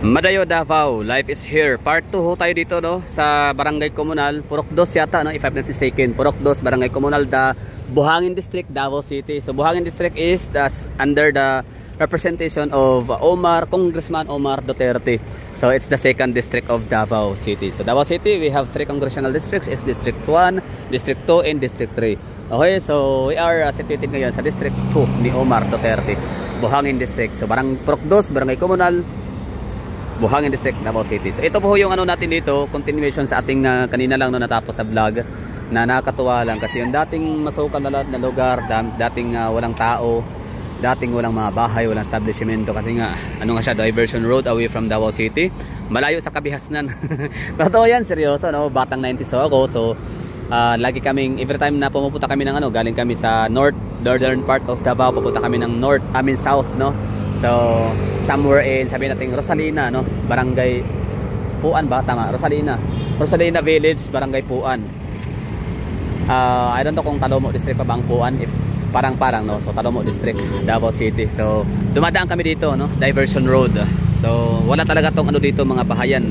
Madayo, Davao, life is here. Part 2 ho tayo dito, no, sa Barangay Comunal, Purok 2 yata, no, if I'm not mistaken. Purok 2, Barangay Comunal, Buhangin District, Davao City. So Buhangin District is under the representation of Congressman Omar Duterte. So it's the second district of Davao City. So Davao City, we have 3 congressional districts. It's District 1, District 2, and District 3. Okay, so we are situated ngayon sa District 2 ni Omar Duterte, Buhangin District. So Purok 2, Barangay Comunal, Buhangin District, Davao City. So ito po yung ano natin dito, continuation sa ating kanina lang no natapos sa vlog, na nakakatuwa lang kasi yung dating masukan na lugar, dating walang tao, dating walang mga bahay, walang establishmento kasi nga ano nga siya, diversion road away from Davao City, malayo sa kabihasnan. Totoo yan, seryoso, no? Batang 90s ako, so lagi kaming, every time na pumupunta kami ng galing kami sa northern part of Davao, pupunta kami ng south, no? So somewhere in, sabihin natin Rosalina, no? Barangay Puan ba? Tama, Rosalina Village, Barangay Puan. I don't know kung Talomo District pa ba ang Puan, if parang no. So Talomo District, Davao City. So dumadaan kami dito, no? Diversion road. So wala talaga tong dito mga bahayan.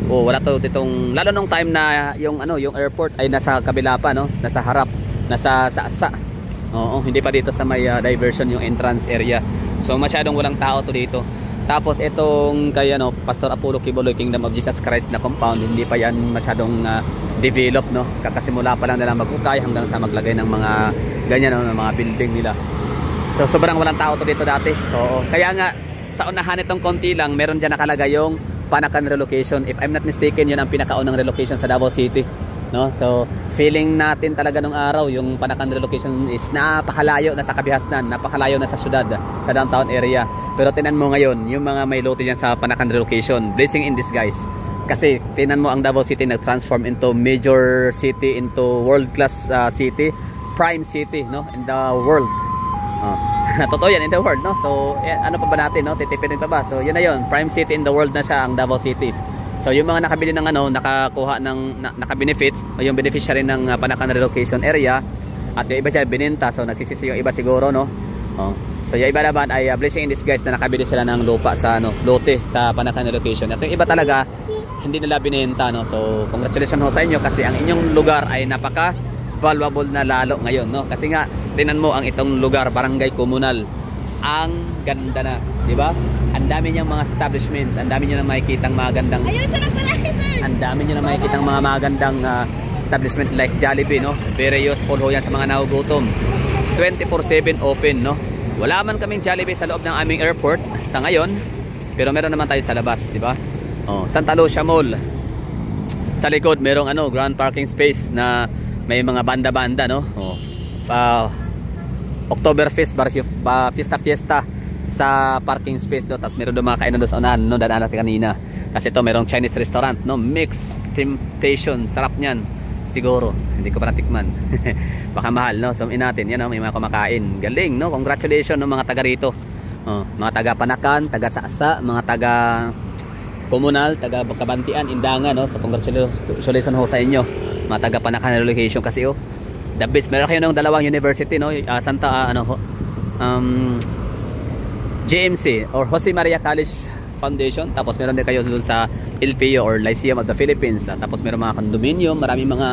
O wala to ditong, lalo nung time na yung airport ay nasa kabila pa, no? Nasa harap, nasa Saasa. Oo, hindi pa dito sa may diversion yung entrance area. So masyadong walang tao to dito. Tapos itong kay Pastor Apollo Kibuloy Kingdom of Jesus Christ na compound, hindi pa yan masyadong develop, no. Kakasimula pa lang nila maghukay hanggang sa maglagay ng mga ganyan, no, ng mga building nila. So sobrang walang tao to dito dati. Oo. Kaya nga sa unahan itong konti lang, meron diyan nakalagay yung Panakan relocation. If I'm not mistaken, yun ang pinakaunang relocation sa Davao City, no. So feeling natin talaga nung araw yung Panakan relocation is napakalayo na sa kabihasnan, napakalayo na sa syudad, sa downtown area. Pero tinan mo ngayon yung mga may lote diyan sa Panakan relocation, blessing in disguise. Kasi tinan mo ang Davao City nag-transform into major city, into world class city, prime city, no, in the world. Totoo yan, in the world, no. So ano pa ba natin, no, titipirin pa ba? So yun na yun, prime city in the world na siya ang Davao City. So yung mga nakabili ng nakakuha ng naka-benefits, o yung beneficiary ng Panakan relocation area, at yung iba siya binenta, so nasisisi yung iba siguro, no. So yung iba naman ay blessing in disguise na nakabili sila ng lupa sa lote sa Panakan relocation. At yung iba talaga hindi nila binenta, no. So congratulations ho sa inyo kasi ang inyong lugar ay napaka valuable na lalo ngayon, no. Kasi nga tinan mo ang itong lugar, Barangay Comunal, ang ganda na, di ba? Ang dami niyang mga establishments, ang dami niyo na makikitang magandang, ang dami niyo na makikitang mga magandang establishment like Jollibee, no. Very useful ho yan sa mga nagugutom. 24/7 open, no. Wala man kaming Jollibee sa loob ng aming airport sa ngayon, pero meron naman tayo sa labas, di ba? Santa Lucia Mall. Sa likod merong grand parking space na may mga banda-banda, no. Oktoberfest, fiesta sa parking space do. Tapos meron doon mga kainan doon sa unahan, no, dadaan natin kanina. Kasi ito merong Chinese restaurant, no, Mix Temptation, sarap niyan siguro, hindi ko pa natikman. Baka mahal, no. So natin yan, no, may mga kumakain, galing, no. Congratulations, no, mga taga rito, mga taga Panakan, taga Saasa, mga taga Comunal, taga Kabantian, Indangan, no. So congratulations ho sa inyo mga taga Panakan relocation kasi the best. Meron kayo ng dalawang university, no, GMC or Jose Maria College Foundation, tapos meron din kayo doon sa LPU or Lyceum of the Philippines, tapos meron mga condominium, maraming mga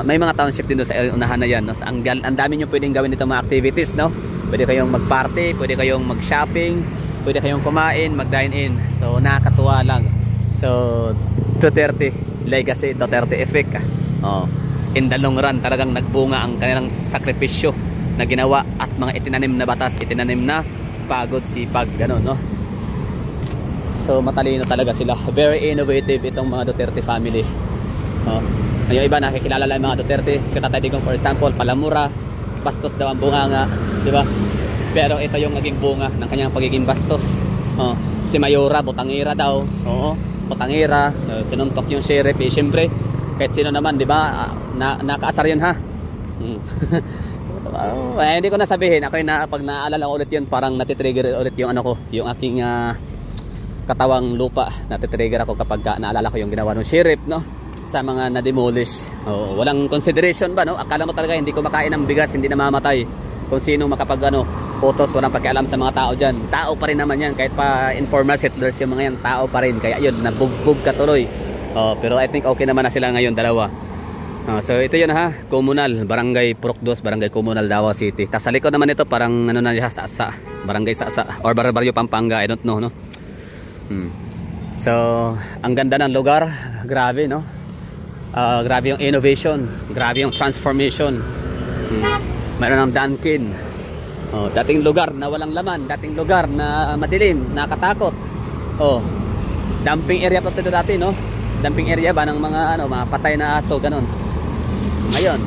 may mga township din doon sa unahan na yan, no? So, ang dami nyo pwedeng gawin dito mga activities, no. Pwede kayong mag-party, pwede kayong mag-shopping, pwede kayong kumain, mag-dine-in. So nakakatuwa lang. So Duterte legacy, Duterte effect. In the long run talagang nagbunga ang kanilang sakripisyo na ginawa at mga itinanim na batas, itinanim na pagod, sipag, gano'n, no. So matalino talaga sila, very innovative itong mga Duterte family. Yung iba nakikilala lang mga Duterte, si Tatay Digong for example, palamura, bastos daw ang bunganga, di ba? Pero ito yung naging bunga ng kanyang pagiging bastos. Si Mayora, butangira daw. Butangira, sinuntok yung sheriff, siyempre kahit sino naman, di ba, nakaasar yun, ha. Hindi ko na sabihin, ako yung pag naaalala ko ulit yun, parang natitrigger ulit yung yung aking katawang lupa. Natitrigger ako kapag naalala ko yung ginawa ng sheriff, no, sa mga na-demolish. Walang consideration ba, no? Akala mo talaga hindi kumakain ng bigas, hindi namamatay kung sino makapag utos, walang pakialam sa mga tao dyan. Tao pa rin naman yan, kahit pa informal settlers yung mga yan, tao pa rin. Kaya yun, nabugbog katuloy. Pero I think okay naman na sila ngayon, dalawa. So ito yun ha, Comunal, Barangay Purok 2, Barangay Comunal, Davao City. Tapos sa likod naman ito, parang ano na siya, Barangay Sasa, or Barrio Pampanga, I don't know, no? So, ang ganda ng lugar, grabe, no? Grabe yung innovation, grabe yung transformation. Mayroon ng Dunkin. Dating lugar na walang laman, dating lugar na madilim, nakatakot. Dumping area pa ito dati, no? Dumping area ba ng mga ano, mga patay na aso, ganun. Ngayon,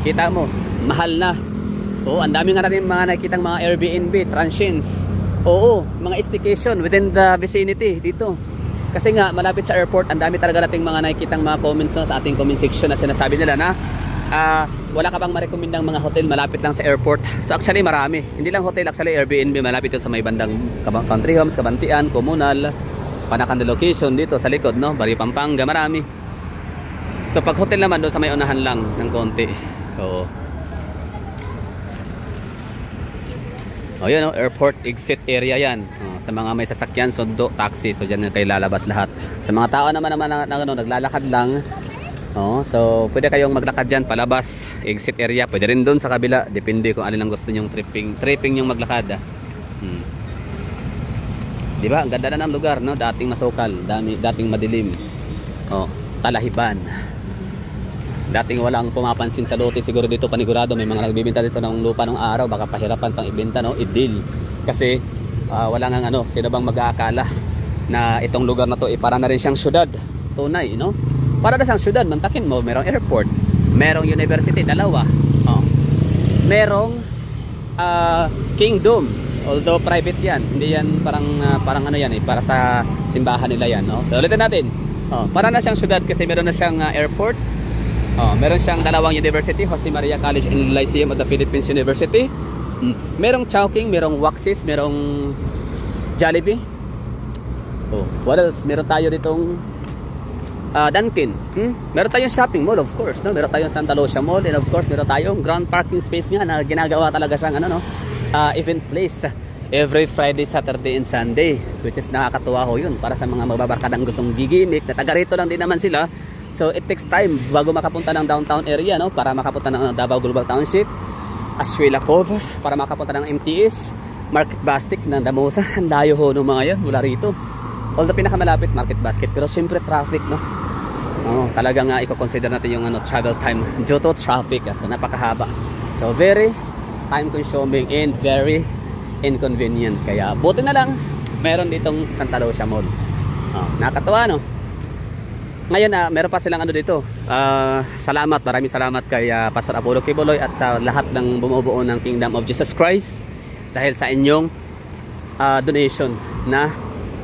kita mo, mahal na. Ang dami nga rin mga nakikitang mga Airbnb, transients. Mga staycation within the vicinity dito. Kasi nga, malapit sa airport, ang dami talaga nating mga nakikitang mga comments, no, sa ating comment section na sinasabi nila na wala ka bang marekomendang mga hotel malapit lang sa airport. So actually marami. Hindi lang hotel, actually Airbnb malapit yun sa may bandang Country Homes, Kabantian, Comunal, Panakan location dito sa likod, no? Barrio Pampanga, marami. So pag hotel naman doon sa may unahan lang ng konti. Yun, no? Airport exit area yan. Sa mga may sasakyan, sundo, taxi, so dyan kayo lalabas lahat. Sa mga tao naman na naglalakad lang, so pwede kayong maglakad dyan palabas, exit area. Pwede rin doon sa kabila, depende kung alin ang gusto nyong tripping yung maglakad. Diba? Ang ganda na ng lugar, no? Dating masukal, dating madilim. Talahiban. Dating walang pumapansin sa lote, siguro dito panigurado may mga nagbibenta dito ng lupa ng araw, baka pahirapan pang ibenta, no? I-deal. Kasi wala nga sino bang mag-aakala na itong lugar na to para na rin siyang syudad. Tunay, no? Para na siyang syudad, mantakin mo, merong airport, merong university, dalawa. Merong kingdom. Although private yan, hindi yan parang ano yan para sa simbahan nila yan, no? So, ulitin natin. Para na siyang syudad kasi meron na siyang airport. Meron siyang dalawang university, Jose Maria College and Lyceum of the Philippines University. Merong Chowking, merong Waxis, merong Jollibee. What else? Meron tayo ditong Dunkin. Meron tayong shopping mall, of course, no? Meron tayong Santa Lucia Mall, and of course meron tayong ground parking space nga na ginagawa talaga siyang event place every Friday, Saturday and Sunday, which is nakakatuwa ho yun para sa mga magbabarkadang gustong gigimik na taga rito lang din naman sila. So it takes time bago makapunta ng downtown area, no? Para makapunta ng Davao Global Township, Ashuela Cove, para makapunta ng MTS, Market Basket ng Damosa. Ang layo ho ng mga yan mula rito. Although pinakamalapit Market Basket, pero syempre traffic, no? Talaga nga i-consider natin yung travel time due to traffic, so napakahaba. So very time consuming and very inconvenient. Kaya buti na lang meron ditong Santa Lucia Mall. Nakakatuwa, no? Ngayon meron pa silang dito. Salamat, maraming salamat kay Pastor Apollo Kibuloy at sa lahat ng bumubuo ng Kingdom of Jesus Christ dahil sa inyong donation na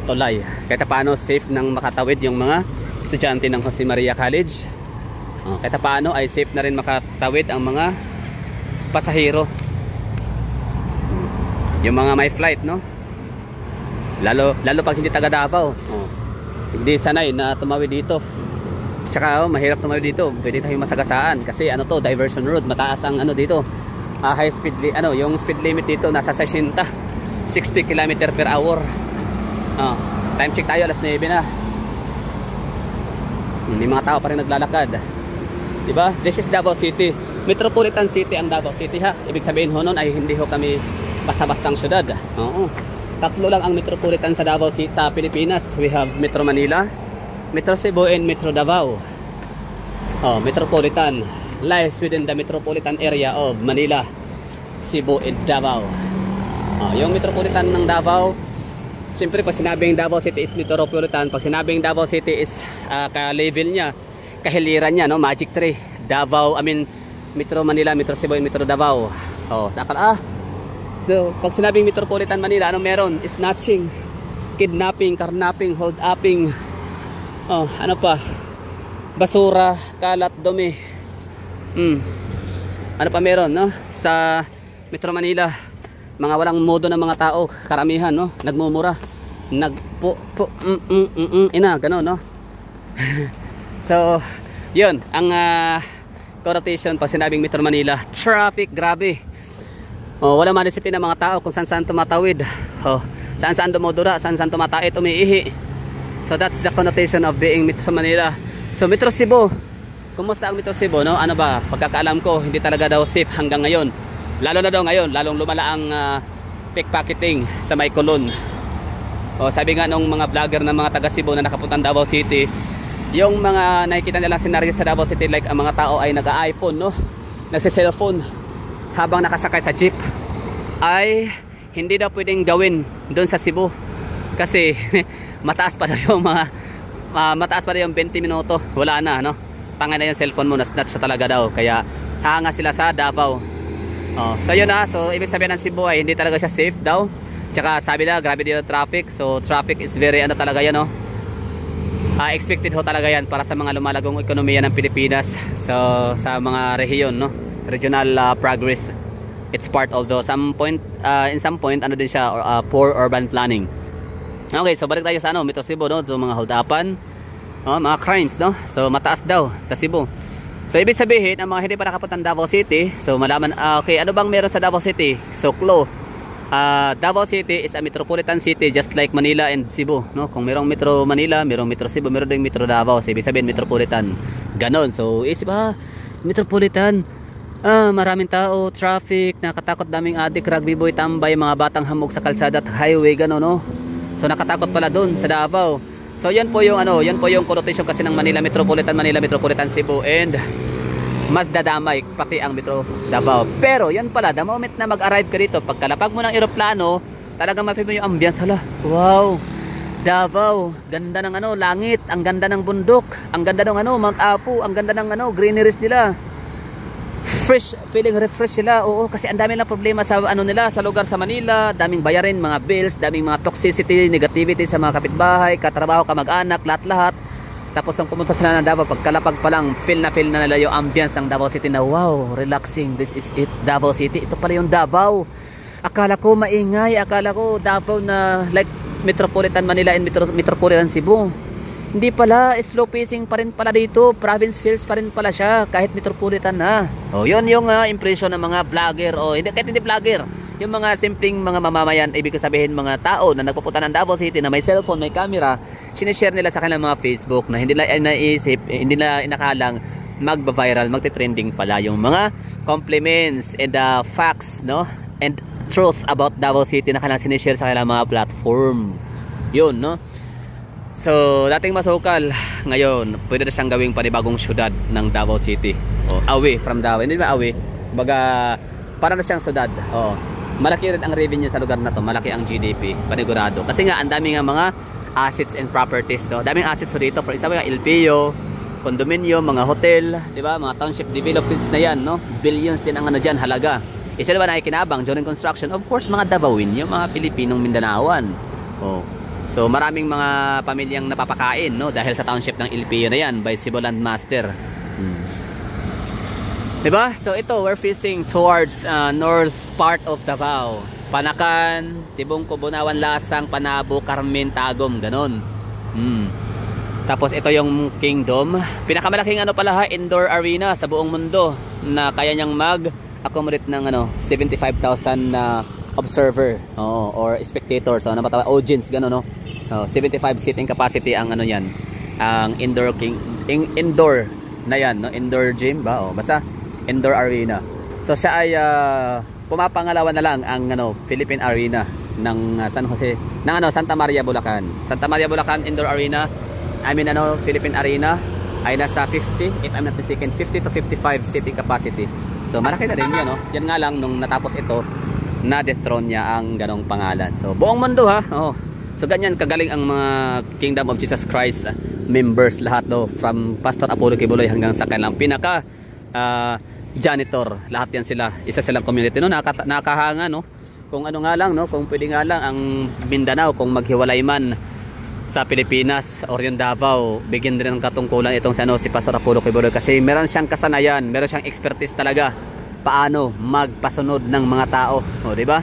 tulay. Kahit paano safe nang makatawid yung mga estudyante ng Jose Maria College. Kahit paano ay safe na rin makatawid ang mga pasahero. Yung mga may flight, no? Lalo pag hindi taga Davao. Hindi sanay na tumawid dito. Tsaka mahirap tumawid dito. Pwede tayong masagasaan kasi diversion road, mataas ang dito. High speed yung speed limit dito nasa 60 km per hour. Time check tayo, alas 9 na. Hindi mga tao pa rin naglalakad. Diba? This is Davao City. Metropolitan City ang Davao City, ha. Ibig sabihin ho nun ay hindi ho kami basta-bastang syudad. Tatlo lang ang metropolitan sa Davao City sa Pilipinas. We have Metro Manila, Metro Cebu, and Metro Davao. Metropolitan lies within the metropolitan area of Manila, Cebu, and Davao. Yung metropolitan ng Davao, siyempre pag sinabing Davao City is metropolitan, pag sinabing Davao City is ka-level niya, kahiliran niya, no? Magic 3. Davao, Metro Manila, Metro Cebu, and Metro Davao. Pag sinabing Metropolitan Manila, meron? Snatching, kidnapping, carnapping, hold-upping, ano pa? Basura, kalat, dumi. Ano pa meron, no? Sa Metro Manila, mga walang modo ng mga tao, karamihan, no? Nagmumura, gano'n, no? So, yun, ang connotation pag sinabing Metro Manila, traffic, grabe. Oh, wala man disiplina ng mga tao kung saan saan tumatawid. Oh, saan saan dumudura, saan saan tumatait, umiihi. So that's the connotation of being Metro Manila. So Metro Cebu, kumusta ang Metro Cebu, no? Ano ba, pagkakaalam ko, hindi talaga daw safe hanggang ngayon. Lalo na daw ngayon, lalong lumala ang pickpocketing sa may Colon. O, sabi nga nung mga vlogger ng mga taga Cebu na nakapuntang Davao City, yung mga nakikita nilang senaryo sa Davao City, like ang mga tao ay nag-iPhone, no? Nagse-cellphone habang nakasakay sa jeep, ay hindi daw pwedeng gawin doon sa Cebu kasi mataas pa daw yung mataas pa daw yung 20 minuto, wala na, no? Tangay na yung cellphone mo, na-snatch siya talaga daw, kaya hanga sila sa Davao. Oh, so yun na, so ibig sabihin ng Cebu ay hindi talaga siya safe daw. Tsaka sabi na, grabe din yung traffic, so traffic is very ano talaga yan, no? Expected ho talaga yan para sa mga lumalagong ekonomiya ng Pilipinas, so sa mga rehiyon, no? Regional progress. It's part of some point, in some point ano din siya, poor urban planning. Okay, so balik tayo sa ano, Metro Cebu, no? So mga hold-upan, mga crimes, no? So mataas daw sa Cebu. So ibig sabihin, ang mga hindi pa nakapuntang Davao City, so malaman, okay, ano bang meron sa Davao City? So Klo, Davao City is a metropolitan city just like Manila and Cebu, no? Kung merong Metro Manila, merong Metro Cebu, meron ding Metro Davao. So ibig sabihin metropolitan. Ganon. So isip metropolitan, maraming tao, traffic, nakatakot, daming adik, rugby boy, tambay, mga batang hamog sa kalsada at highway, gano'n, no? So nakatakot pala doon sa Davao. So yan po yung ano, yan po yung connotation kasi ng Manila Metropolitan Cebu, and mas dadamay pati ang Metro Davao. Pero yan pala, the moment na mag-arrive ka dito, pagkalapag mo ng eroplano, talagang ma-feel mo yung ambience. Hala, wow, Davao, ganda ng ano, langit, ang ganda ng bundok, ang ganda ng ano, Mount Apu, ang ganda ng ano, greeneries nila. Fresh, feeling refresh sila. Oo, kasi ang dami lang problema sa ano nila, sa lugar sa Manila, daming bayarin, mga bills, daming mga toxicity, negativity sa mga kapitbahay, katrabaho, kamag-anak, lahat-lahat. Tapos ang pumunta sila ng Davao, pagkalapag pa lang, feel na nila yung ambience ng Davao City na wow, relaxing, this is it, Davao City. Ito pala yung Davao. Akala ko maingay, akala ko Davao na like Metropolitan Manila and Metropolitan Cebu. Hindi pala, slow pacing pa rin pala dito, province feels pa rin pala siya kahit metropolitan na. O yun yung impression ng mga vlogger, o hindi, kahit hindi vlogger, yung mga simpleng mga mamamayan, ibig sabihin mga tao na nagpupunta ng Davao City na may cellphone, may camera, sinishare nila sa kanilang mga Facebook na hindi nila naisip, hindi nila inakalang magba-viral, magte-trending pala yung mga compliments and facts, no? And truth about Davao City na kanilang sinishare sa kanilang mga platform. Yun, no? So, dating masukal, ngayon, pwede na siyang gawing panibagong syudad ng Davao City. O, away from Davao. Hindi ba away? Baga, para na siyang syudad. O, malaki rin ang revenue sa lugar na to. Malaki ang GDP, panigurado. Kasi nga, ang dami nga mga assets and properties. To. Daming assets dito. For example, LPO, condominium, mga hotel, di ba? Mga township developments na yan, no? Billions din ang ano dyan, halaga. Isa na ba na ikinabang during construction? Of course, mga Davaoin, yung mga Pilipinong Mindanaoan. O, so maraming mga pamilyang napapakain, no, dahil sa township ng LPO na yan by Cebu Landmaster. Diba? So ito, we're facing towards north part of Davao. Panakan, Tibungko, Bunawan, Lasang, Panabo, Carmen, Tagum, ganon. Tapos ito yung Kingdom. Pinakamalaking ano pala, indoor arena sa buong mundo na kaya niyang mag-accommodate ng 75,000 na observer, or spectators, so napatawa, audience, gano'n, no? 75 seating capacity ang ano yan, ang indoor na yan, no? Indoor gym ba? Basta indoor arena. So siya ay pumapangalawa na lang ang Philippine Arena ng San Jose, ng Santa Maria, Bulacan. Santa Maria, Bulacan indoor arena, Philippine Arena ay nasa 50, if I'm not mistaken, 50 to 55 seating capacity. So malaki na rin yan, no? Yan nga lang nung natapos ito, na-dethrone niya ang ganong pangalan. So buong mundo, ha. So ganyan kagaling ang mga Kingdom of Jesus Christ members lahat, no, from Pastor Apollo Kibuloy hanggang sa kanilang pinaka janitor. Lahat yan sila, isa silang community, no. Nakahanga, no, kung ano nga lang, no, kung pwede nga lang ang Mindanao kung maghiwalay man sa Pilipinas or yung Davao, bigyan din ng katungkulan itong si Pastor Apollo Kibuloy kasi meron siyang kasanayan, meron siyang expertise talaga paano magpasunod ng mga tao, di ba?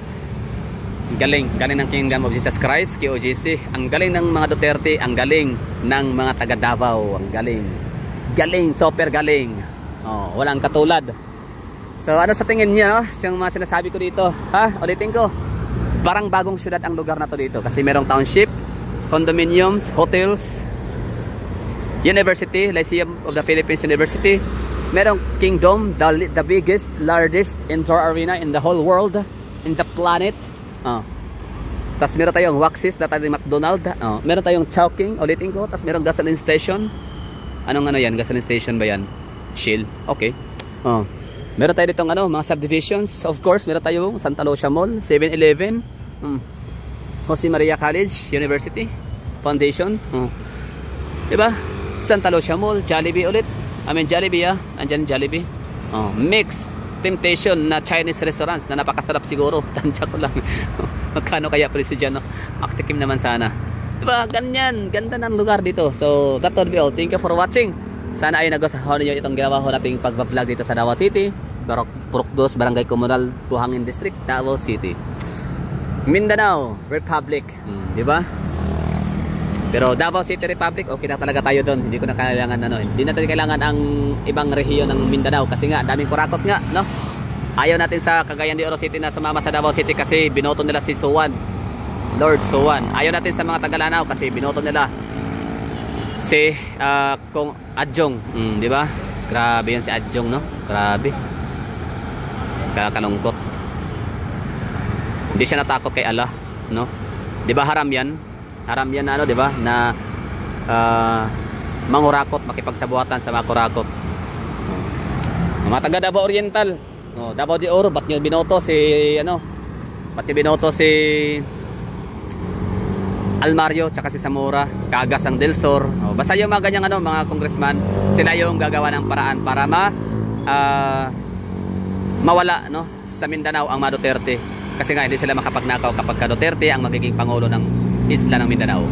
Galing ng Kingdom of Jesus Christ, KOJC. Ang galing ng mga Duterte, ang galing ng mga taga Davao, ang galing, super galing. Walang katulad. So ano sa tingin niyo, no? Yung mga sinasabi ko dito, ha? Ulitin ko. Parang bagong syudad ang lugar na to dito kasi merong township, condominiums, hotels, university, Lyceum of the Philippines University. Merong Kingdom, the biggest, largest indoor arena in the whole world, in the planet. Tapos meron tayong Waxis, dati McDonald. Meron tayong Chowking, ulitin ko. Tapos merong gasoline station. Anong ano yan? Gasoline station ba yan? Shell. Okay. Meron tayo ditong ano, mga subdivisions. Of course, meron tayong Santa Lucia Mall, 7-Eleven, Jose Maria College, University, Foundation. Diba? Santa Lucia Mall, Jollibee ulit. Jollibee andyan Jollibee. Mixed Temptation na Chinese restaurants na napakasarap siguro. Tansya ko lang. Magkano kaya presyo dyan, no? Aktikim naman sana. Diba? Ganyan. Ganda ng lugar dito. So, that would be all. Thank you for watching. Sana ay nagustuhan niyo itong ginawa ko nating pag-vlog dito sa Davao City. Purok 2, Barangay Comunal, Buhangin District, Davao City. Mindanao Republic. Diba? Pero Davao City Republic, okay na talaga tayo doon. Hindi ko na kailangan hindi natin kailangan ang ibang rehiyon ng Mindanao kasi nga daming kurakot nga, no? Ayaw natin sa Cagayan de Oro City na sumama sa Davao City kasi binoto nila si Suwan, Lord Suwan. Ayaw natin sa mga Tagalanao kasi binoto nila si Kung Adjong, di ba? Grabe 'yan si Adjong, no? Grabe. Kakalungkot. Hindi siya natakot kay Allah, no? Di ba haram 'yan? Haram yan na di ba? Na mangurakot, makipagsabuatan sa mga kurakot. Mga taga Davao Oriental, Davao de Oro, ba't nyo binoto si ba't nyo binoto si Almario tsaka si Zamora, Kagasang Del Sur. Basta yung mga ganyang mga congressman, sila yung gagawa ng paraan para mawala sa Mindanao ang mga Duterte. Kasi nga hindi sila makapagnakaw kapag ka Duterte ang magiging pangulo ng isla ng Mindanao.